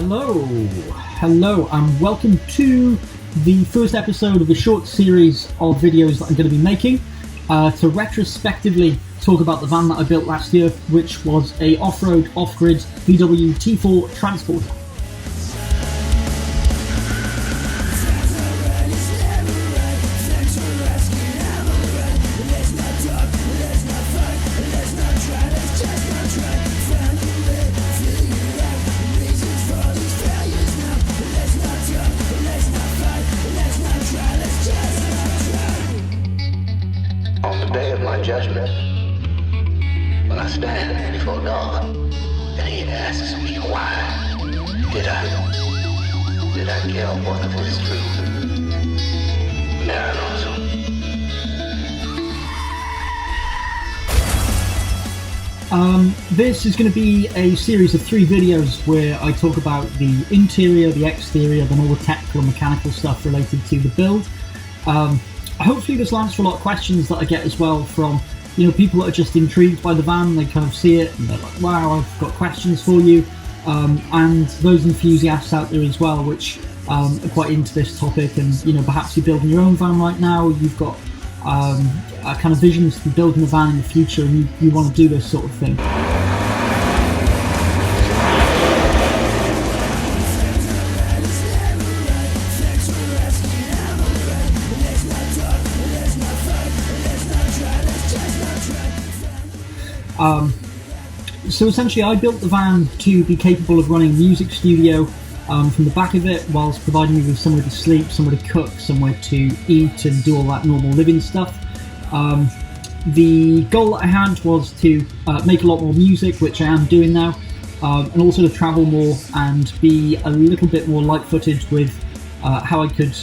Hello, and welcome to the first episode of a short series of videos that I'm going to be making to retrospectively talk about the van that I built last year, which was a off-road, off-grid VW T4 transporter. Judgment, when I stand before God and He asks me why did I kill one of His true mariners? This is going to be a series of 3 videos where I talk about the interior, the exterior, then all the technical and mechanical stuff related to the build. Hopefully this will answer a lot of questions that I get as well from people that are just intrigued by the van. They kind of see it and they're like, wow, I've got questions for you, and those enthusiasts out there as well which are quite into this topic, and perhaps you're building your own van right now, you've got a kind of visions for building a van in the future, and you want to do this sort of thing. So essentially I built the van to be capable of running a music studio from the back of it, whilst providing me with somewhere to sleep, somewhere to cook, somewhere to eat and do all that normal living stuff. The goal that I had was to make a lot more music, which I am doing now, and also to travel more and be a little bit more light-footed with how I could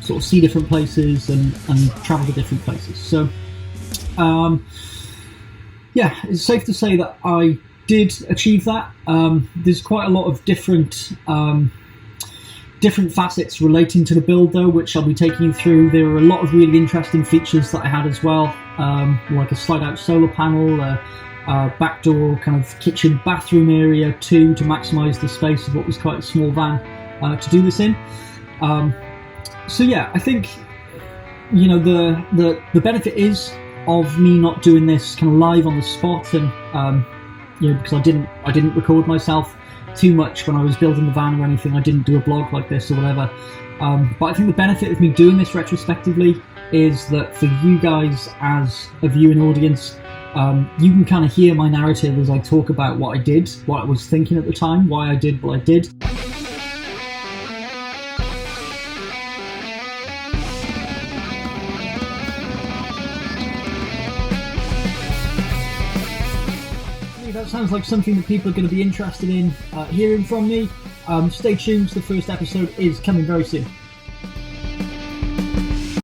sort of see different places and travel to different places. So yeah, it's safe to say that I did achieve that. There's quite a lot of different facets relating to the build though, which I'll be taking you through. There are a lot of really interesting features that I had as well, like a slide-out solar panel, a backdoor kind of kitchen bathroom area too, to maximise the space of what was quite a small van to do this in. So yeah, I think the benefit is of me not doing this kind of live on the spot, and because I didn't record myself too much when I was building the van or anything. I didn't do a blog like this or whatever, but I think the benefit of me doing this retrospectively is that for you guys as a viewing audience, you can kind of hear my narrative as I talk about what I did, what I was thinking at the time, why I did what I did. That sounds like something that people are going to be interested in hearing from me. Stay tuned, the first episode is coming very soon.